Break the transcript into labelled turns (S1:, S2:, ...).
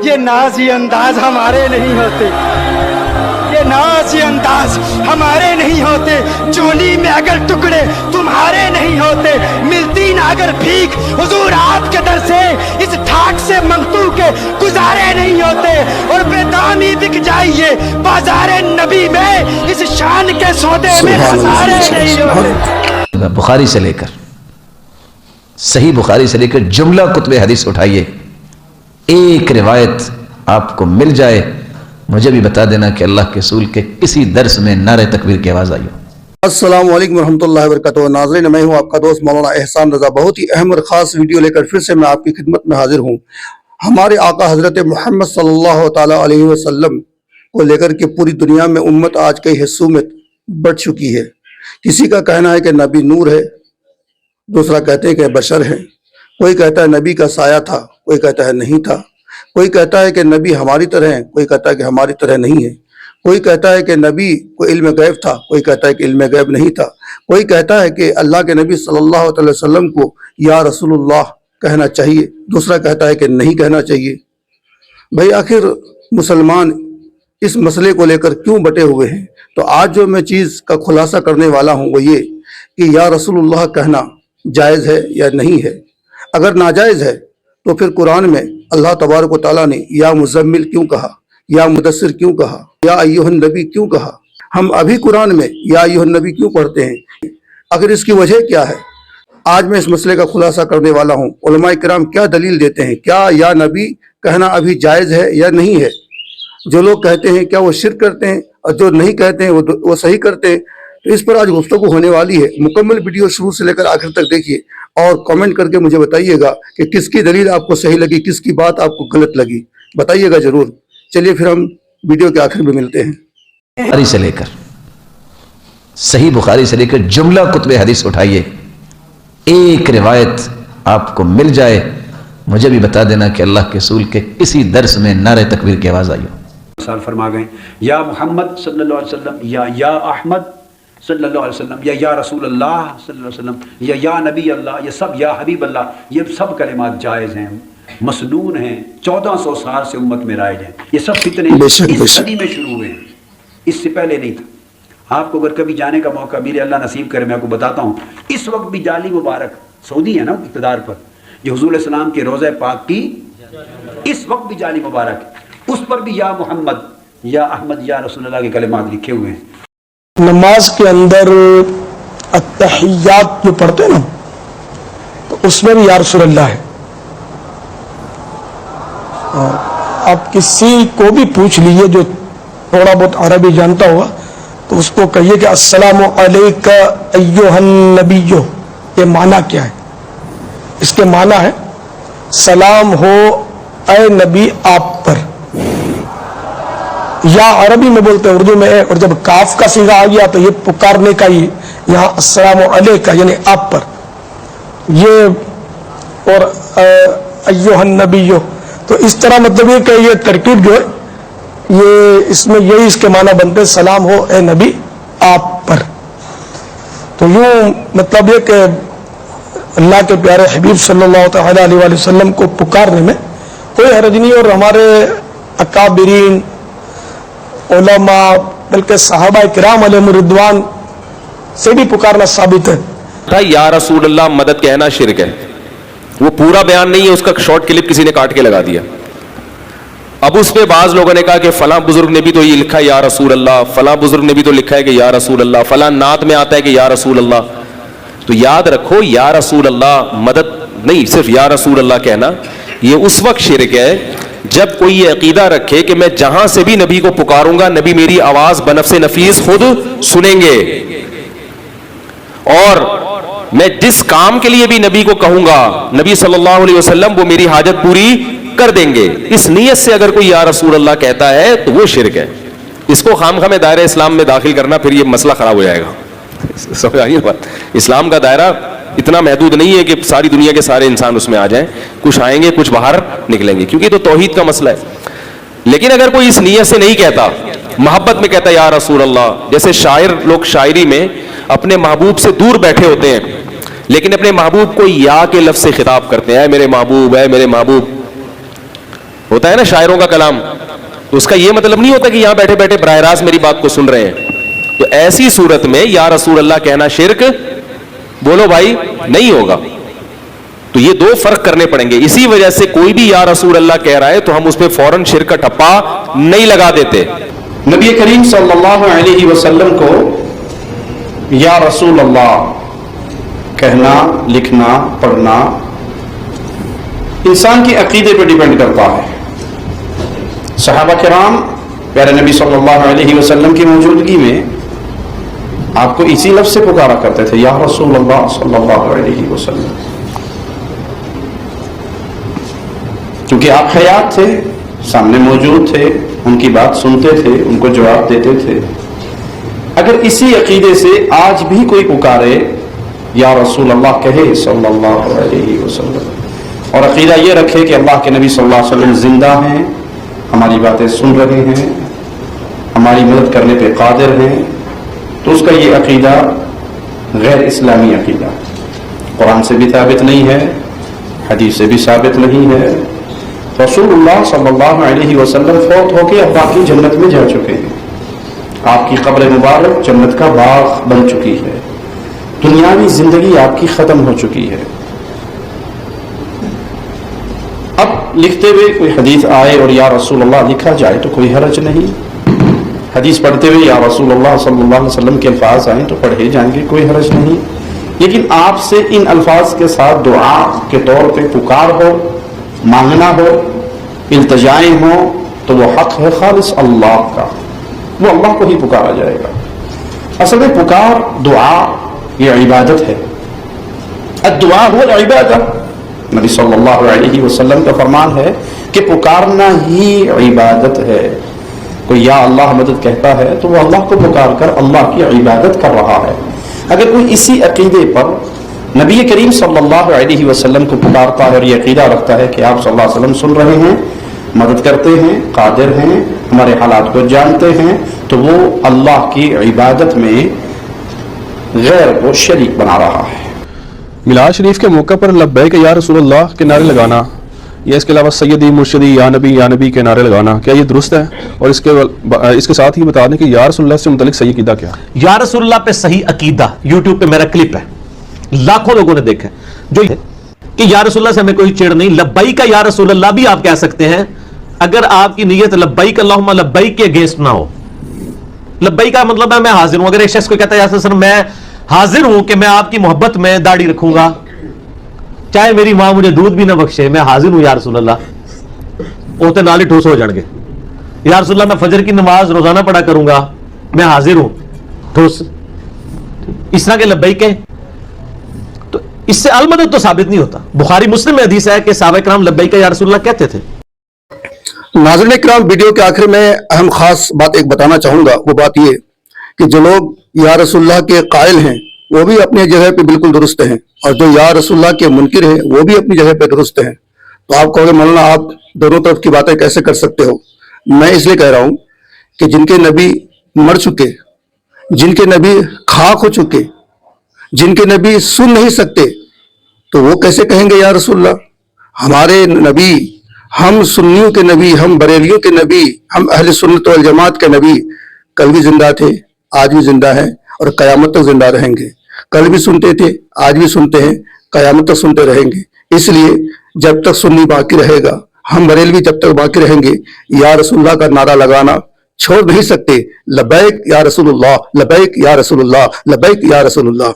S1: یہ نازی انداز ہمارے نہیں ہوتے، یہ نازی انداز ہمارے نہیں ہوتے، چولی میں اگر ٹکڑے تمہارے نہیں ہوتے، ملتی نہ اگر بھیک حضور آپ کے در سے، اس ٹھاٹ سے منگتو کے گزارے نہیں ہوتے، اور بے دامی بک جائیے بازار نبی میں، اس شان کے سودے میں خسارے نہیں ہوتے۔
S2: بخاری سے لے کر صحیح بخاری سے لے کر جملہ کتب حدیث اٹھائیے، ایک روایت آپ کو مل جائے، مجھے بھی بتا دینا کہ اللہ کے رسول کے کسی درس میں نعرہ تکبیر کی آواز آئی ہو۔
S3: السلام علیکم ورحمۃ اللہ وبرکاتہ۔ ناظرین، میں ہوں آپ کا دوست مولانا احسان رضا۔ بہت ہی اہم اور خاص ویڈیو لے کر پھر سے میں آپ کی خدمت میں حاضر ہوں۔ ہمارے آقا حضرت محمد صلی اللہ تعالیٰ علیہ وسلم کو لے کر کے پوری دنیا میں امت آج کئی حصوں میں بٹ چکی ہے۔ کسی کا کہنا ہے کہ نبی نور ہے، دوسرا کہتے ہیں کہ بشر ہے، کوئی کہتا ہے نبی کا سایہ تھا، کوئی کہتا ہے نہیں تھا، کوئی کہتا ہے کہ نبی ہماری طرح ہے، کوئی کہتا ہے کہ ہماری طرح نہیں ہے، کوئی کہتا ہے کہ نبی کو علم غیب تھا، کوئی کہتا ہے کہ علم غیب نہیں تھا، کوئی کہتا ہے کہ اللہ کے نبی صلی اللہ علیہ وسلم کو یا رسول اللہ کہنا چاہیے، دوسرا کہتا ہے کہ نہیں کہنا چاہیے۔ بھئی آخر مسلمان اس مسئلے کو لے کر کیوں بٹے ہوئے ہیں؟ تو آج جو میں چیز کا خلاصہ کرنے والا ہوں وہ یہ کہ یا رسول اللہ کہنا جائز ہے یا نہیں ہے۔ اگر ناجائز ہے تو پھر قرآن میں اللہ تبارک و تعالیٰ نے یا مزمل کیوں کہا، یا مدثر کیوں کہا، یا ایھا النبی کیوں کہا؟ ہم ابھی قرآن میں یا ایھا النبی کیوں پڑھتے ہیں؟ آخر اس کی وجہ کیا ہے؟ آج میں اس مسئلے کا خلاصہ کرنے والا ہوں۔ علماء کرام کیا دلیل دیتے ہیں؟ کیا یا نبی کہنا ابھی جائز ہے یا نہیں ہے؟ جو لوگ کہتے ہیں کیا وہ شرک کرتے ہیں، اور جو نہیں کہتے ہیں وہ صحیح کرتے ہیں؟ تو اس پر آج گفتگو ہونے والی ہے۔ مکمل ویڈیو شروع سے لے کر آخر تک دیکھیے اور کامنٹ کر کے مجھے بتائیے گا کہ کس کی دلیل آپ کو صحیح لگی، کس کی بات آپ کو غلط لگی، بتائیے گا ضرور۔ چلیے پھر ہم ویڈیو کے آخر میں ملتے ہیں۔
S2: بخاری سے لے کر صحیح بخاری سے لے کر جملہ کتب حدیث اٹھائیے، ایک روایت آپ کو مل جائے، مجھے بھی بتا دینا کہ اللہ کے رسول کے کسی درس میں نعرہ تکبیر کی آواز آئی ہو۔
S4: مثال فرما گئے یا محمد صلی اللہ علیہ وسلم، یا احمد صلی اللہ علیہ وسلم، یا رسول اللہ صلی اللہ علیہ وسلم، یا نبی اللہ، یہ سب یا حبیب اللہ، یہ سب کلمات جائز ہیں، مسنون ہیں، 1400 سال سے امت میں رائج ہیں۔ یہ سب فتنے اس صدی میں شروع ہوئے ہیں، اس سے پہلے نہیں تھا۔ آپ کو اگر کبھی جانے کا موقع ملے، اللہ نصیب کرے، میں آپ کو بتاتا ہوں، اس وقت بھی جعلی مبارک سعودی ہے نا اقتدار پر، جو حضور علیہ السلام کے روضہ پاک کی اس وقت بھی جعلی مبارک ہے، اس پر بھی یا محمد، یا احمد، یا رسول اللہ کے کلمات لکھے ہوئے ہیں۔
S5: نماز کے اندر التحیات جو پڑھتے ہیں نا، تو اس میں بھی یا رسول اللہ ہے۔ آپ کسی کو بھی پوچھ لیجئے جو تھوڑا بہت عربی جانتا ہوگا، تو اس کو کہیے کہ السلام علیکہ ایھا النبی، یہ معنی کیا ہے؟ اس کے معنی ہے سلام ہو اے نبی آپ پر۔ یا عربی میں بولتے ہیں، اردو میں ہے، اور جب کاف کا صیغہ آ گیا تو یہ پکارنے کا ہی، یہاں السلام علیکہ یعنی آپ پر، یہ اور ایھا النبی، تو اس طرح مطلب یہ کہ یہ ترکیب جو ہے یہ اس میں یہی اس کے معنی بنتے سلام ہو اے نبی آپ پر۔ تو یوں مطلب یہ کہ اللہ کے پیارے حبیب صلی اللہ تعالیٰ علیہ وسلم کو پکارنے میں کوئی حرج نہیں، اور ہمارے اکابرین علماء بلکہ صحابہ کرام علیہم الرضوان سے بھی پکارنا ثابت ہے۔
S6: یا رسول اللہ مدد کہنا شرک ہے، وہ پورا بیان نہیں ہے، اس کا شارٹ کلپ کسی نے کاٹ کے لگا دیا۔ اب اس پہ بعض لوگوں نے کہا کہ فلاں بزرگ نے بھی تو یہ لکھا ہے یا رسول اللہ، فلاں بزرگ نے بھی تو لکھا ہے کہ یا رسول اللہ، فلاں نعت میں آتا ہے کہ یا رسول اللہ۔ تو یاد رکھو، یا رسول اللہ مدد نہیں، صرف یا رسول اللہ کہنا یہ اس وقت شرک ہے جب کوئی یہ عقیدہ رکھے کہ میں جہاں سے بھی نبی کو پکاروں گا نبی میری آواز بنفس نفیس خود سنیں گے، اور میں جس کام کے لیے بھی نبی کو کہوں گا نبی صلی اللہ علیہ وسلم وہ میری حاجت پوری کر دیں گے۔ اس نیت سے اگر کوئی یا رسول اللہ کہتا ہے تو وہ شرک ہے۔ اس کو خام خواہ دائرہ اسلام میں داخل کرنا پھر یہ مسئلہ خراب ہو جائے گا۔ سمجھ آئی بات؟ اسلام کا دائرہ اتنا محدود نہیں ہے کہ ساری دنیا کے سارے انسان اس میں آ جائیں، کچھ آئیں گے کچھ باہر نکلیں گے، کیونکہ تو توحید کا مسئلہ ہے۔ لیکن اگر کوئی اس نیت سے نہیں کہتا، محبت میں کہتا یا رسول اللہ، جیسے شاعر لوگ شاعری میں اپنے محبوب سے دور بیٹھے ہوتے ہیں لیکن اپنے محبوب کو یا کے لفظ سے خطاب کرتے ہیں، اے میرے محبوب، اے میرے محبوب، ہوتا ہے نا شاعروں کا کلام, تو اس کا یہ مطلب نہیں ہوتا کہ یہاں بیٹھے بیٹھے براہ راست میری بات کو سن رہے ہیں. تو ایسی صورت میں یا رسول اللہ کہنا شرک, بولو بھائی, نہیں ہوگا. تو یہ دو فرق کرنے پڑیں گے. اسی وجہ سے کوئی بھی یا رسول اللہ کہہ رہا ہے تو ہم اس پہ فوراً شرک کا ٹھپا نہیں لگا دیتے.
S7: نبی کریم صلی اللہ علیہ وسلم کو یا رسول اللہ کہنا, لکھنا, پڑھنا انسان کے عقیدے پہ ڈیپینڈ کرتا ہے. صحابہ کرام پیارے نبی صلی اللہ علیہ وسلم کی موجودگی میں آپ کو اسی لفظ سے پکارا کرتے تھے, یا رسول اللہ صلی اللہ علیہ وسلم, کیونکہ آپ حیات تھے, سامنے موجود تھے, ان کی بات سنتے تھے, ان کو جواب دیتے تھے. اگر اسی عقیدے سے آج بھی کوئی پکارے یا رسول اللہ کہے صلی اللہ علیہ وسلم, اور عقیدہ یہ رکھے کہ اللہ کے نبی صلی اللہ علیہ وسلم زندہ ہیں, ہماری باتیں سن رہے ہیں, ہماری مدد کرنے پہ قادر ہیں, تو اس کا یہ عقیدہ غیر اسلامی عقیدہ, قرآن سے بھی ثابت نہیں ہے, حدیث سے بھی ثابت نہیں ہے. رسول اللہ صلی اللہ علیہ وسلم فوت ہو کے اللہ کی جنت میں جا چکے ہیں, آپ کی قبر مبارک جنت کا باغ بن چکی ہے, دنیاوی زندگی آپ کی ختم ہو چکی ہے. اب لکھتے ہوئے کوئی حدیث آئے اور یا رسول اللہ لکھا جائے تو کوئی حرج نہیں. حدیث پڑھتے ہوئے یا رسول اللہ صلی اللہ علیہ وسلم کے الفاظ آئیں تو پڑھے جائیں گے, کوئی حرج نہیں. لیکن آپ سے ان الفاظ کے ساتھ دعا کے طور پہ پکار ہو, مانگنا ہو, التجائیں ہو, تو وہ حق ہے خالص اللہ کا, وہ اللہ کو ہی پکارا جائے گا. اصل میں پکار, دعا یہ عبادت ہے. الدعاء هو العبادہ. نبی صلی اللہ علیہ وسلم کا فرمان ہے کہ پکارنا ہی عبادت ہے. کوئی یا اللہ مدد کہتا ہے تو وہ اللہ کو پکار کر اللہ کی عبادت کر رہا ہے. اگر کوئی اسی عقیدے پر نبی کریم صلی اللہ علیہ وسلم کو پکارتا ہے اور یہ عقیدہ رکھتا ہے کہ آپ صلی اللہ علیہ وسلم سن رہے ہیں, مدد کرتے ہیں, قادر ہیں, ہمارے حالات کو جانتے ہیں, تو وہ اللہ کی عبادت میں غیر کو شریک بنا رہا ہے.
S8: میلاد شریف کے موقع پر لبیک یا رسول اللہ کے نعرے لگانا یا اس کے علاوہ سیدی مرشدی یا نبی کے نعرے لگانا, کیا یہ درست ہے؟ اور اس کے ساتھ ہی بتا دیں کہ یا رسول اللہ سے متعلق صحیح عقیدہ کیا ہے؟
S9: یا رسول اللہ پہ صحیح عقیدہ یوٹیوب پہ میرا کلپ ہے, لاکھوں لوگوں نے دیکھا, جو کہ یا رسول اللہ سے ہمیں کوئی چڑ نہیں. لبیک کا یا رسول اللہ بھی آپ کہہ سکتے ہیں اگر آپ کی نیت لبیک اللہم لبیک کے اگینسٹ نہ ہو. لبیک کا مطلب ہے میں حاضر ہوں. اگر ایک شخص کو کہتا ہے یا رسول اللہ میں حاضر ہوں کہ میں آپ کی محبت میں داڑھی رکھوں گا, چاہے میری ماں مجھے دودھ بھی نہ بخشے, میں حاضر ہوں یا رسول اللہ, اوتے نال ہی ٹھوس ہو جان گے. یا رسول اللہ میں فجر کی نماز روزانہ پڑھا کروں گا, میں حاضر ہوں, ٹھوس. اس طرح کے لبیک ہیں, تو اس سے المدد تو ثابت نہیں ہوتا. بخاری مسلم میں حدیث ہے کہ صحابہ کرام لبیک یا رسول اللہ کہتے تھے.
S3: ناظرین کرام, ویڈیو کے آخر میں اہم خاص بات ایک بتانا چاہوں گا. وہ بات یہ کہ جو لوگ یا رسول اللہ کے قائل ہیں وہ بھی اپنی جگہ پہ بالکل درست ہیں, اور جو یا رسول اللہ کے منکر ہیں وہ بھی اپنی جگہ پہ درست ہیں. تو آپ کہو گے مولانا آپ دونوں طرف کی باتیں کیسے کر سکتے ہو؟ میں اس لیے کہہ رہا ہوں کہ جن کے نبی مر چکے, جن کے نبی خاک ہو چکے, جن کے نبی سن نہیں سکتے, تو وہ کیسے کہیں گے یا رسول اللہ؟ ہمارے نبی, ہم سنیوں کے نبی, ہم بریلیوں کے نبی, ہم اہل سنت والجماعت کے نبی کل بھی زندہ تھے, آج بھی زندہ ہیں, اور قیامت تک زندہ رہیں گے. کل بھی سنتے تھے, آج بھی سنتے ہیں, قیامت تک سنتے رہیں گے. اس لیے جب تک سنی باقی رہے گا, ہم بریلوی جب تک باقی رہیں گے, یا رسول اللہ کا نعرہ لگانا چھوڑ نہیں سکتے. لبیک یا رسول اللہ, لبیک یا رسول اللہ, لبیک یا رسول اللہ.